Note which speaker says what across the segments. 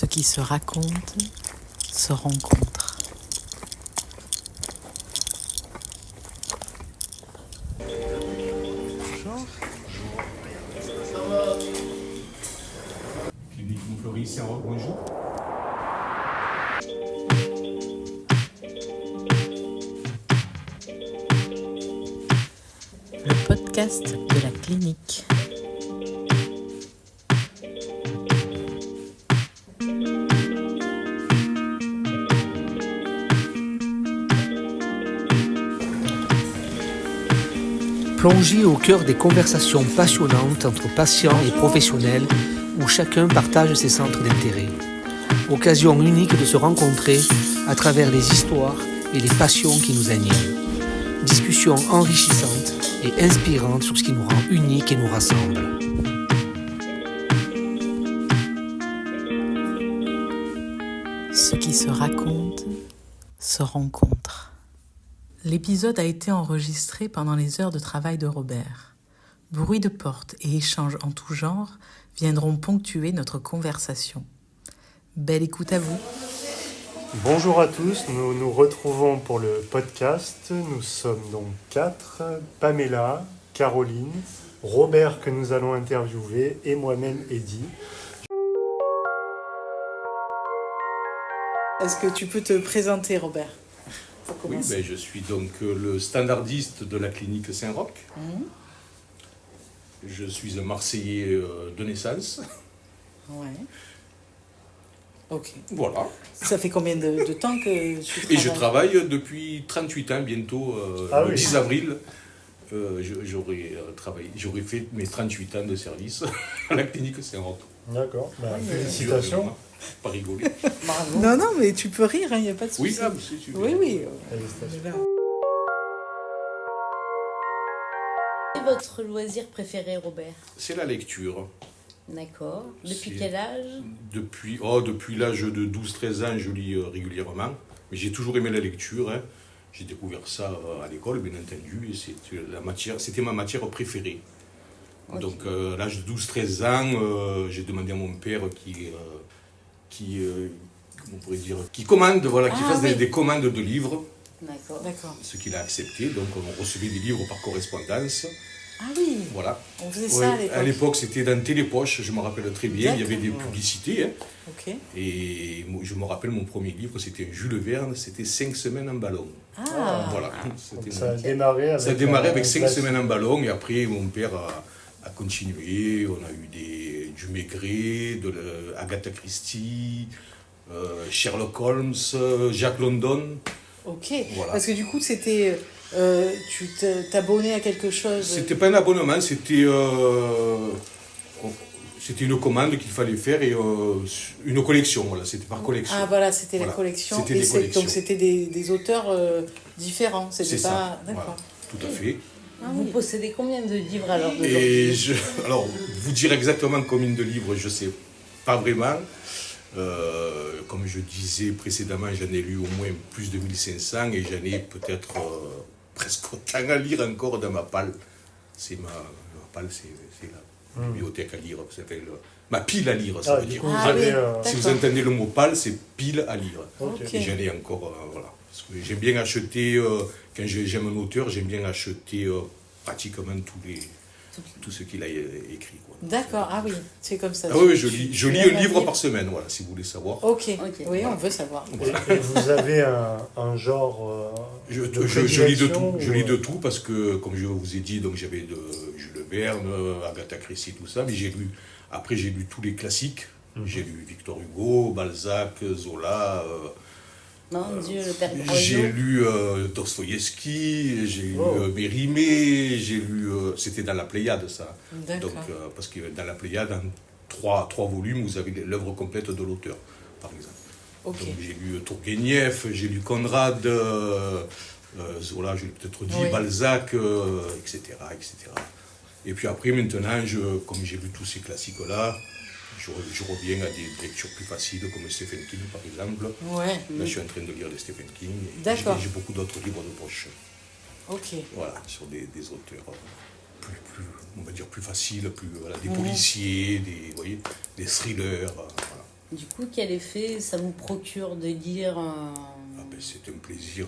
Speaker 1: Ce qui se raconte se rencontre.
Speaker 2: Bonjour.
Speaker 3: Clinique Montfleury, Saint-Roch, bonjour.
Speaker 1: Le podcast de la clinique.
Speaker 2: Plongez au cœur des conversations passionnantes entre patients et professionnels où chacun partage ses centres d'intérêt. Occasion unique de se rencontrer à travers les histoires et les passions qui nous animent. Discussions enrichissantes et inspirantes sur ce qui nous rend uniques et nous rassemble.
Speaker 1: Ce qui se raconte se rencontre. L'épisode a été enregistré pendant les heures de travail de Robert. Bruits de porte et échanges en tout genre viendront ponctuer notre conversation. Belle écoute à vous.
Speaker 4: Bonjour à tous, nous nous retrouvons pour le podcast. Nous sommes donc 4, Pamela, Caroline, Robert que nous allons interviewer et moi-même Eddy.
Speaker 1: Est-ce que tu peux te présenter, Robert ?
Speaker 3: Oui, je suis donc le standardiste de la clinique Saint-Roch. Je suis un Marseillais de naissance.
Speaker 1: Ouais. Ok.
Speaker 3: Voilà.
Speaker 1: Ça fait combien de temps que tu travailles ?
Speaker 3: Et je travaille depuis 38 ans, bientôt, le 10 avril. J'aurais fait mes 38 ans de service à la clinique Saint-Roch.
Speaker 4: D'accord, félicitations.
Speaker 3: Pas rigoler.
Speaker 1: Bravo. Non, mais tu peux rire, il n'y a pas de souci.
Speaker 3: Oui, là, c'est super.
Speaker 1: Oui.
Speaker 4: Félicitations.
Speaker 5: Quel est votre loisir préféré, Robert ?
Speaker 3: C'est la lecture.
Speaker 5: D'accord. Depuis
Speaker 3: C'est-
Speaker 5: quel âge ?
Speaker 3: Depuis l'âge de 12-13 ans, je lis régulièrement. Mais j'ai toujours aimé la lecture. Hein. J'ai découvert ça à l'école, bien entendu, et c'était ma matière préférée.
Speaker 5: Ok.
Speaker 3: Donc, à l'âge de 12-13 ans, j'ai demandé à mon père comment on pourrait dire, qui commande, qui fasse
Speaker 5: oui.
Speaker 3: des commandes de livres,
Speaker 5: D'accord.
Speaker 3: ce qu'il a accepté. Donc, on recevait des livres par correspondance.
Speaker 1: Ah oui,
Speaker 3: Voilà.
Speaker 1: on faisait ça
Speaker 3: Ouais,
Speaker 1: à l'époque.
Speaker 3: c'était dans Télépoche, je me rappelle très bien. Il y avait des
Speaker 1: D'accord.
Speaker 3: publicités. Hein.
Speaker 1: Ok.
Speaker 3: Et je me rappelle mon premier livre, c'était un Jules Verne, c'était 5 semaines en ballon.
Speaker 1: Ah,
Speaker 3: Voilà.
Speaker 4: Donc
Speaker 3: C'était
Speaker 4: ça a démarré avec,
Speaker 3: ça a démarré avec 5
Speaker 4: classique.
Speaker 3: semaines en ballon et après mon père a continué. On a eu du Maigret, de Agatha Christie, Sherlock Holmes, Jack London.
Speaker 1: ok.
Speaker 3: Voilà.
Speaker 1: Parce que du coup, c'était... tu t'abonnais à quelque chose.
Speaker 3: C'était pas un abonnement, c'était une commande qu'il fallait faire et une collection. Voilà, c'était par collection.
Speaker 1: Ah voilà, c'était la
Speaker 3: Voilà.
Speaker 1: collection.
Speaker 3: C'était
Speaker 1: Et
Speaker 3: des collections.
Speaker 1: donc c'était des auteurs différents. C'était
Speaker 3: C'est
Speaker 1: pas.
Speaker 3: ça.
Speaker 1: D'accord.
Speaker 3: Voilà, tout à fait.
Speaker 5: Vous possédez combien de livres alors
Speaker 3: Et
Speaker 5: d'aujourd'hui ?
Speaker 3: alors, vous dire exactement combien de livres, je ne sais pas vraiment. Comme je disais précédemment, j'en ai lu au moins plus de 1500 et j'en ai peut-être presque autant à lire encore dans ma palle. Ma palle, c'est la bibliothèque à lire, ça s'appelle ma pile à lire, ça veut
Speaker 4: Du
Speaker 3: dire.
Speaker 4: coup, vous
Speaker 1: Ah
Speaker 4: avez,
Speaker 1: oui.
Speaker 3: Si vous
Speaker 1: D'accord.
Speaker 3: entendez le mot palle, c'est pile à lire.
Speaker 4: Ok.
Speaker 3: Et j'en ai encore, voilà. Parce que j'aime bien acheter, quand j'aime un auteur, j'aime bien acheter pratiquement tout ce qu'il a écrit. Quoi.
Speaker 1: D'accord. Ah oui, c'est comme ça.
Speaker 3: Ah oui,
Speaker 1: Tu-
Speaker 3: je
Speaker 1: tu
Speaker 3: lis
Speaker 1: aimes
Speaker 3: un livre
Speaker 1: lire.
Speaker 3: par semaine, voilà, si vous voulez savoir.
Speaker 1: Ok.
Speaker 5: Ok.
Speaker 1: Oui, on veut savoir.
Speaker 4: Et vous avez un genre
Speaker 3: Je
Speaker 4: de
Speaker 3: lis de tout,
Speaker 4: prédilection
Speaker 3: je
Speaker 4: ou,
Speaker 3: lis de tout parce que, comme je vous ai dit, donc j'avais de Jules Verne, Agatha Christie, tout ça, mais j'ai lu tous les classiques. J'ai lu Victor Hugo, Balzac, Zola.
Speaker 5: Mon Dieu, le père
Speaker 3: J'ai
Speaker 5: Goriot.
Speaker 3: lu Dostoïevski, j'ai lu Mérimée, j'ai lu. C'était dans la Pléiade, ça.
Speaker 1: D'accord.
Speaker 3: Donc, parce que dans la Pléiade, en trois volumes, vous avez l'œuvre complète de l'auteur, par exemple.
Speaker 1: Ok.
Speaker 3: Donc, j'ai lu Tourguenieff, j'ai lu Conrad, Zola, je l'ai peut-être dit,
Speaker 1: Oui.
Speaker 3: Balzac, etc., etc. Et puis après, maintenant, comme j'ai lu tous ces classiques-là, je reviens à des lectures plus faciles, comme Stephen King, par exemple.
Speaker 1: Ouais.
Speaker 3: Là, je suis en train de lire de Stephen King. Et
Speaker 1: D'accord.
Speaker 3: J'ai beaucoup d'autres livres de poche.
Speaker 1: Ok.
Speaker 3: Voilà, sur des auteurs plus, on va dire, plus faciles, des policiers, des thrillers. Voilà.
Speaker 5: Du coup, quel effet ça vous procure de lire
Speaker 3: C'est un plaisir...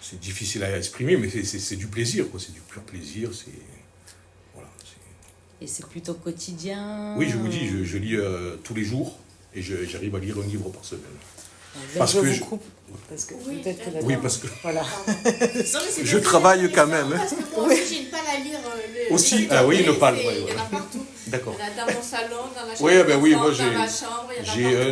Speaker 3: c'est difficile à exprimer, mais c'est du plaisir, quoi. C'est du pur plaisir. Voilà,
Speaker 5: Et c'est plutôt quotidien?
Speaker 3: Oui, je vous dis, je lis tous les jours et j'arrive à lire un livre par semaine.
Speaker 1: Parce que je coupe. Parce que peut-être que
Speaker 3: Oui, parce que
Speaker 1: voilà.
Speaker 3: je travaille quand même.
Speaker 6: Parce que moi aussi, j'ai une palle à lire.
Speaker 3: Aussi, ah oui, une palle.
Speaker 6: Il y en a partout.
Speaker 3: D'accord.
Speaker 6: Il y en a dans mon salon, dans la chambre,
Speaker 3: Oui, ben oui, moi
Speaker 6: dans ma chambre.
Speaker 3: j'ai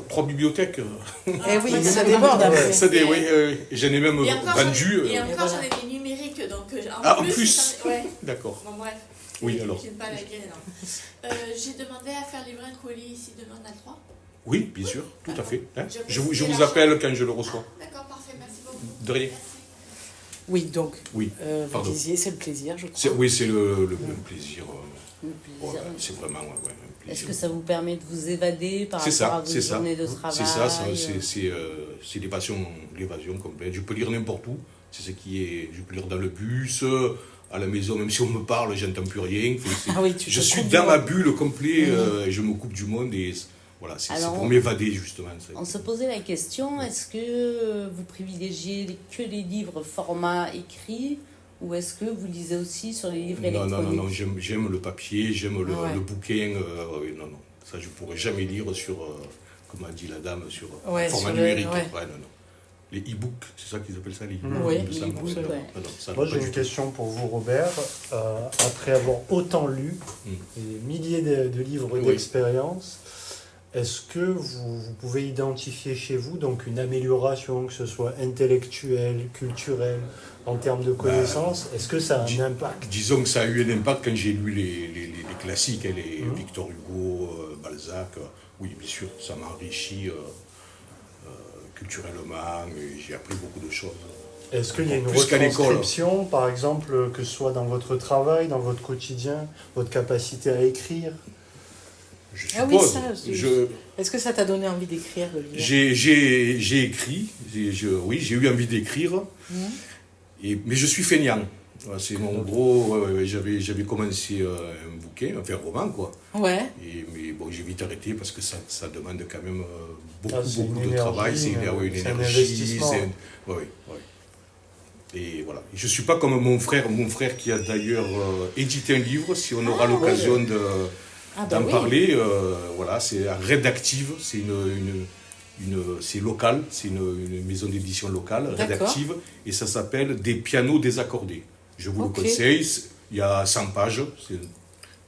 Speaker 3: trois bibliothèques.
Speaker 1: Eh oui, ça déborde après.
Speaker 3: Oui, j'en ai même vendu.
Speaker 6: Et encore,
Speaker 1: voilà.
Speaker 6: j'en ai des numériques, donc
Speaker 3: En plus.
Speaker 6: Ouais.
Speaker 3: D'accord.
Speaker 6: Bon, bref.
Speaker 3: Oui, alors.
Speaker 6: J'ai une palle à lire, non. J'ai demandé à faire livrer un colis ici demain, on a le droit.
Speaker 3: Oui, bien sûr, tout à fait. Hein.
Speaker 6: Je
Speaker 3: Je
Speaker 6: vais
Speaker 3: vous
Speaker 6: la
Speaker 3: appelle quand je le reçois.
Speaker 6: D'accord, parfait, merci beaucoup.
Speaker 3: De rien.
Speaker 1: Oui, donc,
Speaker 3: Oui,
Speaker 1: vous
Speaker 3: pardon.
Speaker 1: disiez, c'est le plaisir, je crois.
Speaker 3: Oui, c'est le plaisir.
Speaker 5: Le plaisir.
Speaker 3: C'est vraiment un plaisir.
Speaker 5: Est-ce que ça vous permet de vous évader par
Speaker 3: C'est
Speaker 5: rapport à
Speaker 3: ça,
Speaker 5: vos
Speaker 3: c'est ça.
Speaker 5: journées de travail?
Speaker 3: C'est ça, c'est l'évasion complète. Je peux lire n'importe où. C'est ce qui est. Je peux lire dans le bus, à la maison, même si on me parle, j'entends plus rien.
Speaker 1: Ah oui,
Speaker 3: je suis dans ma bulle complète, et je me coupe du monde et voilà, c'est pour m'évader justement.
Speaker 5: On se posait la question, est-ce que vous privilégiez que les livres format écrit ou est-ce que vous lisez aussi sur les livres électroniques?
Speaker 3: Non, j'aime le papier, j'aime le bouquin. Non, ça je pourrais jamais lire sur, comme a dit la dame, sur format numérique. Non. Les e-books, c'est ça qu'ils appellent ça, les e-books.
Speaker 1: Oui,
Speaker 3: les
Speaker 5: e-books, ouais.
Speaker 4: Moi, j'ai une question pour vous, Robert. Après avoir autant lu, des milliers de livres d'expérience, est-ce que vous pouvez identifier chez vous donc une amélioration, que ce soit intellectuelle, culturelle, en termes de connaissances? Est-ce que ça a un impact?
Speaker 3: Disons que ça a eu un impact quand j'ai lu les classiques, les Victor Hugo, Balzac. Oui, bien sûr, ça m'a enrichi culturellement, et j'ai appris beaucoup de choses.
Speaker 4: Est-ce qu'il y a une
Speaker 3: Plus qu'à l'école.
Speaker 4: retranscription, par exemple, que ce soit dans votre travail, dans votre quotidien, votre capacité à écrire?
Speaker 3: Je
Speaker 1: Ah oui,
Speaker 3: suppose.
Speaker 1: ça, est-ce que ça t'a donné envie d'écrire, de lire?
Speaker 3: J'ai écrit, oui, j'ai eu envie d'écrire, mais je suis feignant. C'est mon gros. J'avais commencé un bouquin, un roman, quoi.
Speaker 1: Ouais.
Speaker 3: Mais bon, j'ai vite arrêté parce que ça demande quand même beaucoup
Speaker 4: une
Speaker 3: de travail. C'est une
Speaker 4: un
Speaker 3: énergie.
Speaker 4: investissement.
Speaker 3: Oui. Et voilà. Je ne suis pas comme mon frère qui a d'ailleurs édité un livre, si on aura l'occasion d'en parler. Voilà, c'est Rédactive, c'est c'est local, c'est une maison d'édition locale, Rédactive, et ça s'appelle Des pianos désaccordés. Je vous le conseille, il y a 100 pages,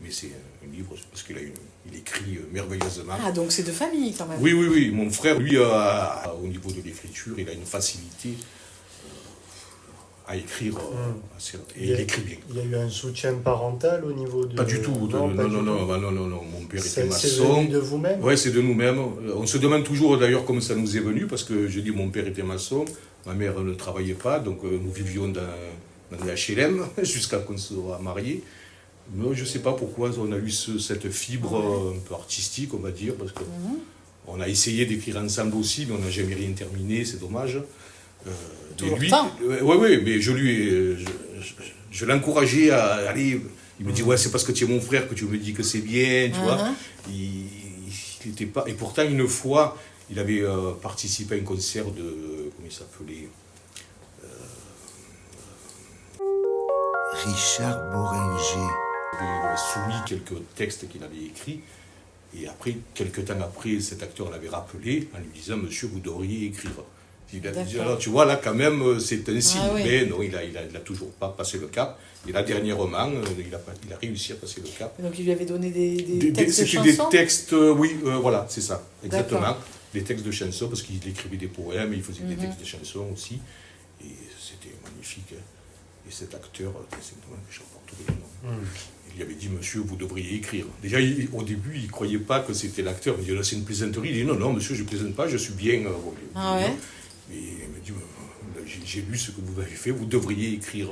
Speaker 3: mais c'est un livre parce qu'il écrit merveilleusement.
Speaker 1: Ah, donc c'est de famille quand même.
Speaker 3: Oui, mon frère, lui, au niveau de l'écriture, il a une facilité à écrire, et il écrit bien.
Speaker 4: Il y a eu un soutien parental au niveau de...
Speaker 3: Pas du tout, non, mon père était maçon.
Speaker 4: C'est venu de vous-même?
Speaker 3: Oui, c'est de nous-mêmes. On se demande toujours d'ailleurs comment ça nous est venu, parce que je dis mon père était maçon, ma mère ne travaillait pas, donc nous vivions dans les HLM jusqu'à qu'on soit mariés. Mais je ne sais pas pourquoi on a eu cette fibre un peu artistique, on va dire, parce que on a essayé d'écrire ensemble aussi, mais on n'a jamais rien terminé, c'est dommage.
Speaker 1: Toujours
Speaker 3: oui, mais je l'encourageais à aller. Il me dit c'est parce que tu es mon frère que tu me dis que c'est bien, tu vois. Il était pas. Et pourtant une fois, il avait participé à un concert de comment il s'appelait
Speaker 7: Richard Boringer.
Speaker 3: Il avait soumis quelques textes qu'il avait écrits. Et après, quelques temps après, cet acteur l'avait rappelé en lui disant monsieur, vous devriez écrire. Il a dit, alors tu vois, là, quand même, c'est un signe. Mais non, il a toujours pas passé le cap. Et là, dernièrement, il a réussi à passer le cap.
Speaker 1: Donc, il lui avait donné des textes de chansons?
Speaker 3: C'était des textes, voilà, c'est ça, exactement. Des textes de chansons, parce qu'il écrivait des poèmes, il faisait des textes de chansons aussi. Et c'était magnifique. Et cet acteur, c'est que je reporte le nom. Il avait dit, monsieur, vous devriez écrire. Déjà, au début, il ne croyait pas que c'était l'acteur. Il dit, là, c'est une plaisanterie. Il dit, non, monsieur, je ne plaisante pas, je suis bien. Mais il me dit, j'ai lu ce que vous avez fait, vous devriez écrire.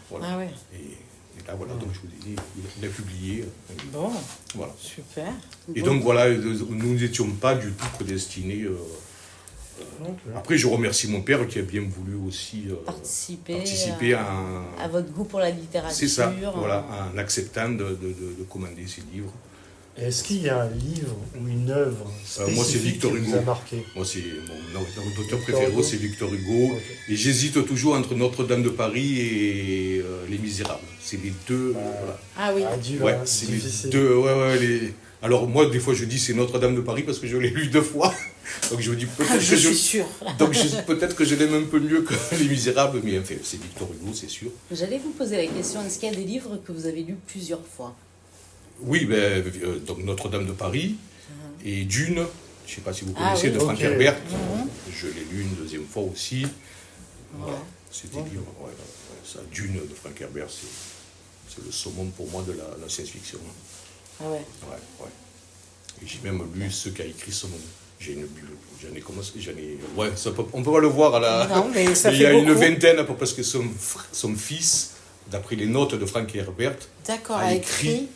Speaker 3: Voilà. Et là, voilà, donc je vous ai dit, il a publié.
Speaker 1: Bon,
Speaker 3: voilà.
Speaker 1: Super.
Speaker 3: Et donc, voilà, nous n'étions pas du tout prédestinés. Après, je remercie mon père qui a bien voulu aussi participer
Speaker 5: à votre goût pour la littérature.
Speaker 3: C'est ça, voilà, en acceptant de commander ses livres.
Speaker 4: Est-ce qu'il y a un livre ou une œuvre
Speaker 3: Moi, c'est
Speaker 4: spécifique
Speaker 3: Victor
Speaker 4: qui vous
Speaker 3: Hugo.
Speaker 4: a marqué?
Speaker 3: Moi, c'est mon auteur
Speaker 4: Victor
Speaker 3: préféré,
Speaker 4: Hugo.
Speaker 3: c'est Victor Hugo.
Speaker 4: Ok.
Speaker 3: Et j'hésite toujours entre Notre-Dame de Paris et Les Misérables. C'est les deux. Voilà.
Speaker 5: Ah oui.
Speaker 4: Ah, dur,
Speaker 3: Ouais,
Speaker 4: hein,
Speaker 3: c'est
Speaker 4: difficile.
Speaker 3: les deux. Alors, moi, des fois, je dis c'est Notre-Dame de Paris parce que je l'ai lu 2 fois. Donc, je me dis peut-être
Speaker 5: Je
Speaker 3: que
Speaker 5: suis sûre.
Speaker 3: peut-être que je l'aime un peu mieux que Les Misérables, mais enfin, c'est Victor Hugo, c'est sûr.
Speaker 5: J'allais vous poser la question, est-ce qu'il y a des livres que vous avez lus plusieurs fois?
Speaker 3: Oui, donc Notre-Dame de Paris et Dune. Je ne sais pas si vous
Speaker 5: Ah
Speaker 3: connaissez,
Speaker 5: oui.
Speaker 3: de Frank
Speaker 4: Ok.
Speaker 3: Herbert. Je l'ai lu une 2e fois aussi. Voilà.
Speaker 5: Ouais.
Speaker 3: C'était livre, ça, Dune de Frank Herbert, c'est le summum pour moi de la science-fiction.
Speaker 5: Ah ouais.
Speaker 3: Ouais. Et j'ai même lu ce qu'a écrit son nom. J'ai une bulle, ouais, on peut pas le voir à la.
Speaker 5: Non, mais ça
Speaker 3: il y a
Speaker 5: fait
Speaker 3: une
Speaker 5: beaucoup.
Speaker 3: vingtaine, parce que son fils, d'après les notes de Frank Herbert,
Speaker 5: D'accord,
Speaker 3: a écrit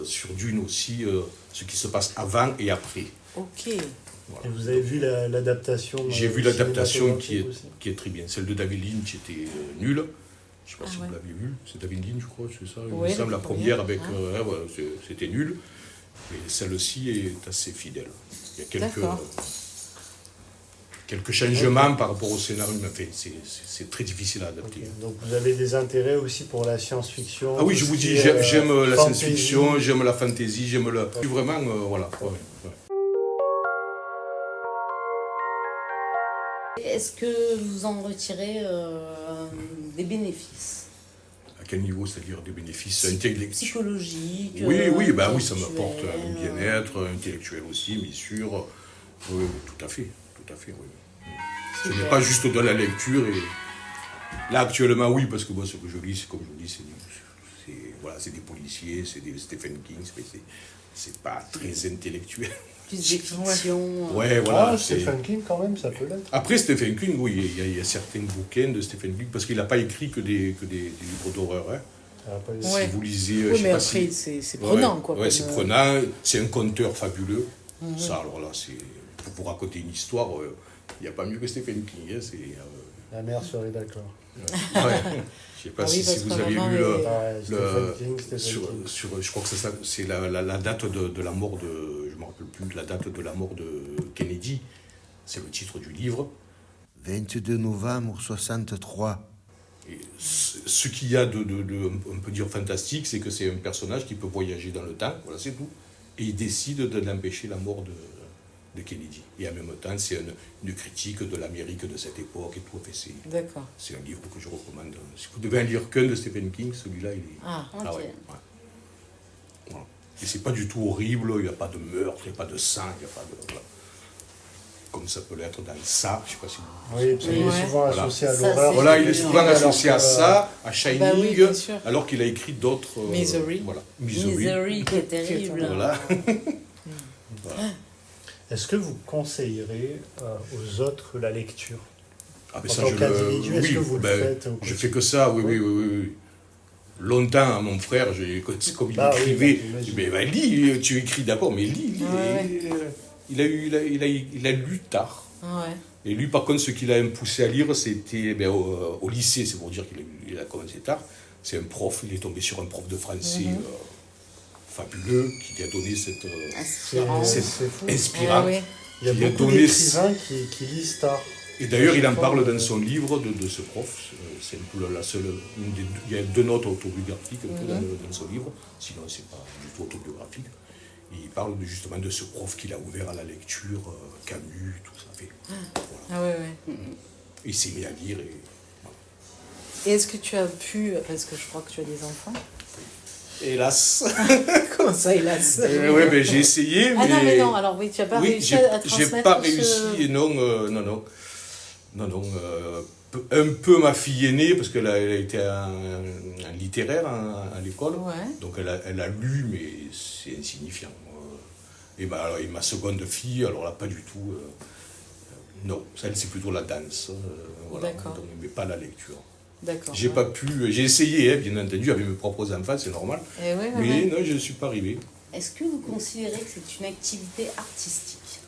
Speaker 3: sur Dune aussi ce qui se passe avant et après.
Speaker 5: Ok.
Speaker 4: Et vous avez vu l'adaptation
Speaker 3: J'ai vu l'adaptation
Speaker 4: cinématographique
Speaker 3: qui est très bien. Celle de David Lynch était nulle. Je ne sais pas
Speaker 5: Ah
Speaker 3: si
Speaker 5: ouais.
Speaker 3: vous l'avez vu. C'est David Lynch, je crois, c'est ça. Il
Speaker 5: Ouais,
Speaker 3: me semble,
Speaker 5: la
Speaker 3: la première avec.
Speaker 5: première.
Speaker 3: C'était nul. Et celle-ci est assez fidèle. Il y a
Speaker 5: D'accord.
Speaker 3: quelques changements par rapport au scénario, mais enfin, c'est très difficile à adapter.
Speaker 4: Ok. Donc vous avez des intérêts aussi pour la science-fiction?
Speaker 3: Ah oui,
Speaker 4: tout
Speaker 3: je
Speaker 4: ce
Speaker 3: vous
Speaker 4: qui
Speaker 3: dis,
Speaker 4: est,
Speaker 3: j'aime la
Speaker 4: fantasy.
Speaker 3: science-fiction, j'aime la fantasy, j'aime le. Vraiment, voilà. Ouais.
Speaker 5: Est-ce que vous en retirez des bénéfices
Speaker 3: À quel niveau, c'est-à-dire des bénéfices intellectuels?
Speaker 5: psychologiques?
Speaker 3: Oui, ça m'apporte un
Speaker 5: intellectuels,
Speaker 3: bien-être intellectuel aussi, bien sûr. Oui, tout à fait, oui. Ce n'est
Speaker 5: Super.
Speaker 3: pas juste de la lecture. Et là, actuellement, oui, parce que moi, ce que je lis, c'est comme je vous dis, c'est des policiers, c'est des Stephen King, mais c'est pas très intellectuel.
Speaker 5: Plus des fictions.
Speaker 3: Ouais, voilà.
Speaker 4: Ah, Stephen King quand même, ça peut l'être.
Speaker 3: Après Stephen King, oui, il y a certains bouquins de Stephen King, parce qu'il n'a pas écrit que des livres d'horreur. Hein.
Speaker 4: Ah, pas-
Speaker 5: Ouais.
Speaker 3: Si vous lisez,
Speaker 1: Oui,
Speaker 3: je sais
Speaker 1: mais
Speaker 3: pas
Speaker 1: après,
Speaker 3: si...
Speaker 1: c'est prenant, quoi.
Speaker 3: Ouais,
Speaker 1: comme,
Speaker 3: c'est prenant, c'est un conteur fabuleux. Ça, alors là, c'est pour vous raconter une histoire, il n'y a pas mieux que Stephen King. Hein,
Speaker 4: La mère serait d'accord.
Speaker 3: ouais. Je sais pas
Speaker 1: Ah oui,
Speaker 3: si
Speaker 1: parce
Speaker 3: vous
Speaker 1: que
Speaker 3: avez
Speaker 1: maman
Speaker 3: lu
Speaker 1: est-
Speaker 4: Ah, Stephen King.
Speaker 3: je crois que c'est la date de la mort de, je me rappelle plus la date de la mort de Kennedy. C'est le titre du livre.
Speaker 7: 22 novembre 63.
Speaker 3: Et ce qu'il y a on peut dire fantastique, c'est que c'est un personnage qui peut voyager dans le temps, voilà, c'est tout. Et il décide d'empêcher la mort de Kennedy. Et en même temps, c'est une critique de l'Amérique de cette époque et tout. Enfin,
Speaker 1: D'accord.
Speaker 3: c'est un livre que je recommande. Si vous devez en lire qu'un de Stephen King, celui-là, il est...
Speaker 1: Ah,
Speaker 5: Ok.
Speaker 3: ouais. Voilà. Et c'est pas du tout horrible, il n'y a pas de meurtre, il n'y a pas de sang, il n'y a pas de... Voilà. Comme ça peut l'être dans ça, je ne sais pas si vous...
Speaker 4: Oui, parce qu'il est
Speaker 1: Ouais.
Speaker 4: souvent
Speaker 3: Voilà.
Speaker 4: associé à
Speaker 5: Ça,
Speaker 4: l'horreur.
Speaker 5: c'est-
Speaker 3: Voilà, il est souvent
Speaker 4: Alors
Speaker 3: associé
Speaker 4: que,
Speaker 3: à ça, à Shining,
Speaker 1: bah oui, bien sûr.
Speaker 3: alors qu'il a écrit d'autres...
Speaker 1: Misery.
Speaker 3: Voilà.
Speaker 5: Misery, qui est terrible.
Speaker 3: Voilà.
Speaker 4: Est-ce que vous conseillerez aux autres la lecture?
Speaker 3: Ah, mais
Speaker 4: En
Speaker 3: ça,
Speaker 4: tant
Speaker 3: je
Speaker 4: qu'individu, est-ce que vous le faites au
Speaker 3: je fais que ça, oui. Longtemps, à mon frère, c'est comme il
Speaker 4: Ah oui,
Speaker 3: écrivait,
Speaker 4: bah, j'imagine.
Speaker 3: mais lis, tu écris d'accord, mais lis.
Speaker 1: Ouais,
Speaker 3: Il a lu tard.
Speaker 1: ouais.
Speaker 3: Et lui, par contre, ce qu'il a poussé à lire, c'était au lycée, c'est pour dire qu'il a commencé tard. C'est un prof, il est tombé sur un prof de français fabuleux, qui lui a donné cette
Speaker 5: Inspirant.
Speaker 3: c'est
Speaker 4: fou.
Speaker 3: inspirant.
Speaker 1: Ah, oui.
Speaker 4: Il y a
Speaker 3: qui a
Speaker 4: beaucoup
Speaker 3: donné-
Speaker 4: d'écrivains qui lisent tard.
Speaker 3: Et d'ailleurs, il en
Speaker 4: Je
Speaker 3: parle
Speaker 4: crois,
Speaker 3: dans son livre de ce prof. C'est un peu la seule. Il y a 2 notes autobiographiques un peu dans son livre, sinon c'est pas du tout autobiographique. Et il parle justement de ce prof qu'il a ouvert à la lecture, Camus, tout ça. Fait. Voilà.
Speaker 1: Ah, ouais, ouais.
Speaker 3: Et il s'est mis à lire. Et, voilà.
Speaker 1: Et est-ce que tu as pu, parce que je crois que tu as des enfants.
Speaker 3: Hélas.
Speaker 1: Comment ça, hélas?
Speaker 3: Ouais, ben, j'ai essayé,
Speaker 5: Ah non, mais non, alors oui, tu n'as pas
Speaker 3: oui,
Speaker 5: réussi à
Speaker 3: j'ai
Speaker 5: transmettre
Speaker 3: pas réussi, et non. Un peu ma fille aînée, parce qu'elle a été en littéraire à l'école,
Speaker 1: Ouais.
Speaker 3: donc elle a lu, mais c'est insignifiant. Et ma seconde fille, alors là, pas du tout. Non, elle, c'est plutôt la danse, voilà,
Speaker 1: D'accord.
Speaker 3: donc, mais pas la lecture.
Speaker 1: D'accord.
Speaker 3: J'ai pas pu, j'ai essayé, hein, bien entendu, avec mes propres enfants, c'est normal,
Speaker 1: Et ouais,
Speaker 3: mais non, je ne suis pas arrivé.
Speaker 5: Est-ce que vous considérez que c'est une activité artistique?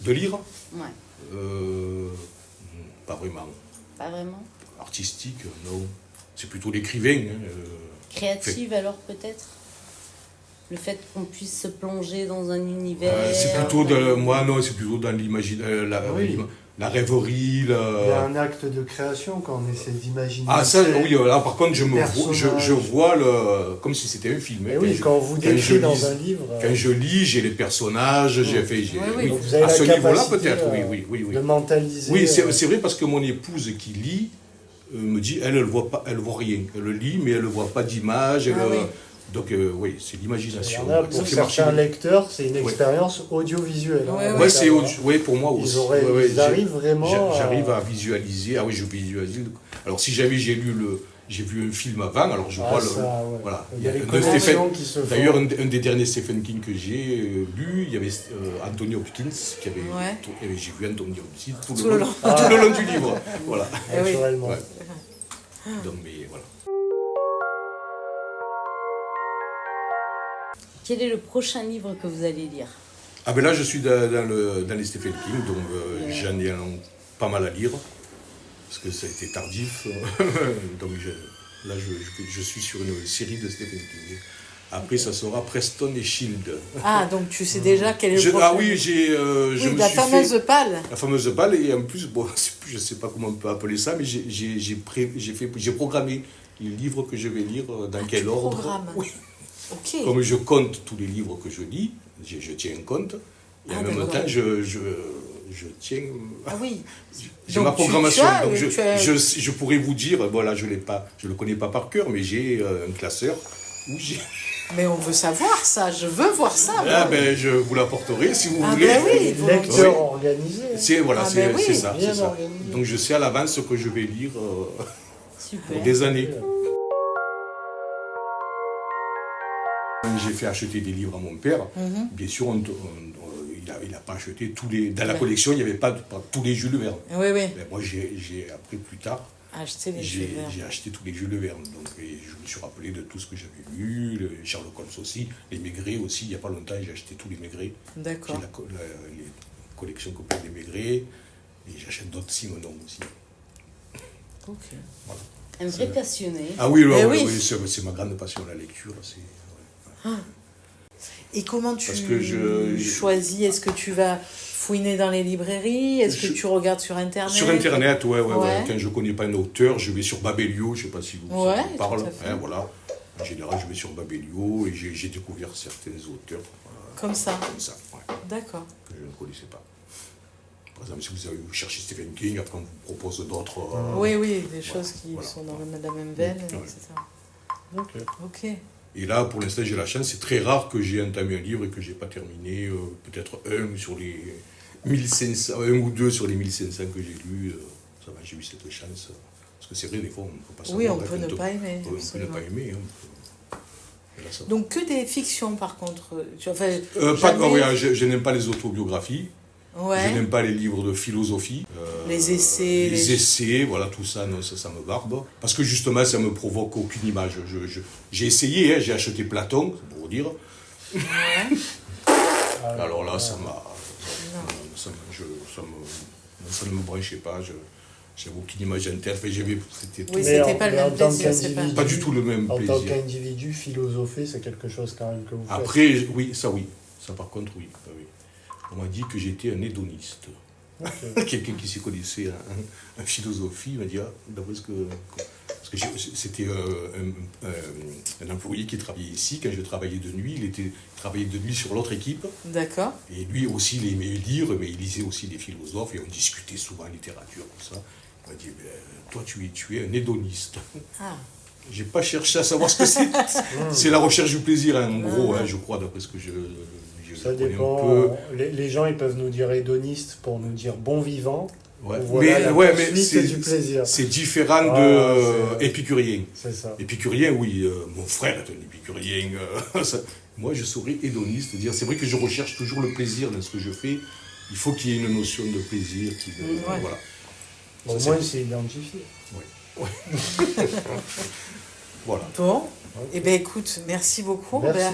Speaker 3: De lire
Speaker 5: Ouais,
Speaker 3: pas vraiment.
Speaker 5: pas vraiment.
Speaker 3: Artistique, non. C'est plutôt l'écrivain. Hein,
Speaker 5: Créative alors peut-être? le fait qu'on puisse se plonger dans un univers.
Speaker 3: C'est plutôt c'est plutôt dans l'imaginaire, la rêverie.
Speaker 4: Il y a un acte de création quand on essaie d'imaginer.
Speaker 3: Ah ça, oui, là par contre je vois comme si c'était un film.
Speaker 4: Mais oui, quand vous décrit dans un livre.
Speaker 3: Quand je lis, j'ai les personnages,
Speaker 5: vous
Speaker 4: avez
Speaker 3: à ce
Speaker 4: la
Speaker 3: niveau-là
Speaker 4: capacité,
Speaker 3: peut-être, oui.
Speaker 4: de mentaliser.
Speaker 3: Oui, c'est vrai parce que mon épouse qui lit me dit, elle voit pas, elle voit rien. Elle lit, mais elle ne voit pas d'image. Donc oui, c'est l'imagination.
Speaker 4: Pour certains lecteurs, c'est une expérience audiovisuelle.
Speaker 3: Pour moi aussi.
Speaker 4: Ils arrivent vraiment.
Speaker 3: J'arrive à visualiser. Ah oui, je visualise. Alors si j'ai vu un film avant, alors je vois voilà.
Speaker 4: Il y a les connexions qui se font.
Speaker 3: D'ailleurs, un des derniers Stephen King que j'ai lu, il y avait Anthony Hopkins qui avait. J'ai vu Anthony Hopkins tout le long du livre. Voilà.
Speaker 4: Naturellement.
Speaker 3: Donc, mais voilà.
Speaker 5: Quel est le prochain livre que vous allez lire?
Speaker 3: Ah ben là, je suis dans les Stephen King, donc j'en ai pas mal à lire, parce que ça a été tardif. Donc je suis sur une série de Stephen King. Après, ça sera Preston et Shield.
Speaker 1: Ah, donc tu sais déjà quel est le prochain.
Speaker 3: Ah oui,
Speaker 1: la fameuse palle.
Speaker 3: La fameuse palle, et en plus, je ne sais pas comment on peut appeler ça, mais j'ai programmé les livres que je vais lire, dans quel ordre.
Speaker 1: Oui. Okay.
Speaker 3: Comme je compte tous les livres que je lis, je tiens un compte, et en même temps, je tiens...
Speaker 1: Ah oui.
Speaker 3: J'ai ma programmation, donc je pourrais vous dire, voilà, je le connais pas par cœur, mais j'ai un classeur où j'ai...
Speaker 1: Mais on veut savoir ça, je veux voir ça.
Speaker 3: Ah ben, je vous l'apporterai si vous voulez.
Speaker 1: Ben oui,
Speaker 4: lecteur organisé.
Speaker 3: C'est ça.
Speaker 4: Organisé.
Speaker 3: Donc je sais à l'avance ce que je vais lire pour des années. J'ai fait acheter des livres à mon père. Bien sûr, il n'a pas acheté tous les... Dans la collection, il n'y avait pas tous les Jules Verne.
Speaker 1: Oui.
Speaker 3: Mais moi, j'ai appris plus tard. J'ai acheté tous les Jules Verne. Donc, je me suis rappelé de tout ce que j'avais lu. Sherlock Holmes aussi. Les Maigret aussi. Il n'y a pas longtemps, j'ai acheté tous les Maigret.
Speaker 1: D'accord.
Speaker 3: J'ai les collections complètes des Maigret. Et j'achète d'autres Simenon aussi.
Speaker 1: Ok.
Speaker 3: Voilà.
Speaker 5: Un vrai passionné.
Speaker 3: Ah oui, c'est ma grande passion, la lecture.
Speaker 1: Et comment tu choisis? Est-ce que tu vas fouiner dans les librairies? Est-ce que tu regardes sur Internet?
Speaker 3: Sur Internet, ouais. Quand je ne connais pas un auteur, je vais sur Babelio, je ne sais pas si vous parlez. Voilà. En général, je vais sur Babelio et j'ai découvert certains auteurs.
Speaker 1: Comme ça,
Speaker 3: ouais.
Speaker 1: D'accord.
Speaker 3: Que je ne connaissais pas. Par exemple, si vous cherchez Stephen King, après on vous propose d'autres...
Speaker 1: Oui, des choses qui sont dans la même veine, etc. Ok.
Speaker 3: Et là, pour l'instant, j'ai la chance. C'est très rare que j'ai entamé un livre et que je n'ai pas terminé. Peut-être un sur les 1500, un ou deux sur les 1500 que j'ai lus. Ça va, j'ai eu cette chance. Parce que c'est vrai, des fois, on ne peut pas savoir.
Speaker 1: Oui, on peut ne pas aimer.
Speaker 3: On peut ne pas aimer.
Speaker 1: Donc que des fictions, par contre.
Speaker 3: Je n'aime pas les autobiographies.
Speaker 1: Ouais.
Speaker 3: Je n'aime pas les livres de philosophie.
Speaker 1: Les essais.
Speaker 3: Les essais, voilà, tout ça, non, ça me barbe. Parce que justement, ça ne me provoque aucune image. J'ai essayé, j'ai acheté Platon, c'est pour vous dire.
Speaker 1: Ouais.
Speaker 3: Alors là, ça ne me branchait pas. J'avais aucune image en tête.
Speaker 1: C'était pas le même plaisir.
Speaker 3: Pas du tout le même plaisir.
Speaker 4: En tant qu'individu, philosopher, c'est quelque chose quand même que vous faites.
Speaker 3: Après, oui. Ça, par contre, oui. On m'a dit que j'étais un hédoniste. Okay. Quelqu'un qui s'y connaissait en philosophie m'a dit, d'après ce que... Parce que c'était un employé qui travaillait ici. Quand je travaillais de nuit, il travaillait de nuit sur l'autre équipe.
Speaker 1: D'accord.
Speaker 3: Et lui aussi, il aimait lire, mais il lisait aussi des philosophes, et on discutait souvent littérature, tout ça. Il m'a dit, toi, tu es un hédoniste.
Speaker 1: Ah.
Speaker 3: J'ai pas cherché à savoir ce que c'est. C'est la recherche du plaisir, en gros, je crois, d'après ce que je
Speaker 4: ça dépend. Les gens, ils peuvent nous dire hédoniste pour nous dire bon vivant. Ouais. Mais c'est du plaisir.
Speaker 3: C'est différent de épicurien.
Speaker 4: C'est ça.
Speaker 3: Épicurien, oui. Mon frère est un épicurien. Moi, je serais hédoniste. C'est vrai que je recherche toujours le plaisir dans ce que je fais. Il faut qu'il y ait une notion de plaisir. Voilà.
Speaker 4: Au moins, c'est identifié.
Speaker 3: Oui. Voilà.
Speaker 1: Bon. Eh bien, écoute, merci beaucoup, Robert.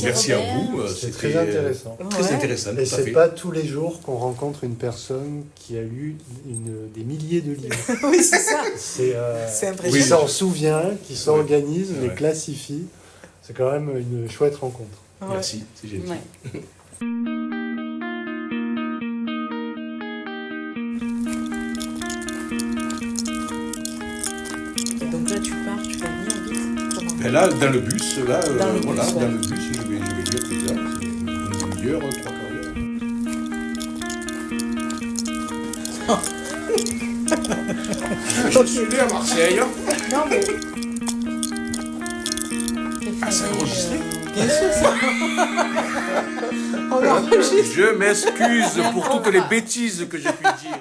Speaker 3: Merci à vous.
Speaker 4: C'est très intéressant.
Speaker 3: Très intéressant.
Speaker 4: Et c'est pas tous les jours qu'on rencontre une personne qui a lu des milliers de livres.
Speaker 1: Oui, c'est ça.
Speaker 4: C'est
Speaker 1: impressionnant.
Speaker 4: Qui s'en souvient, qui s'organise, les classifie. C'est quand même une chouette rencontre.
Speaker 3: Merci, c'est gentil.
Speaker 5: Ouais.
Speaker 1: Et donc là, tu pars, tu vas venir vite. Comment?
Speaker 3: Ben là, dans le bus, là,
Speaker 1: Dans le bus,
Speaker 3: voilà,
Speaker 1: ouais.
Speaker 3: dans le bus, je vais lire déjà. C'est une demi-heure, 3 quarts d'heure. Je suis né à Marseille.
Speaker 1: Non, mais.
Speaker 3: Ah, c'est enregistré?
Speaker 1: Bien sûr, ça. On enregistre.
Speaker 3: Je m'excuse pour toutes les bêtises que j'ai pu dire.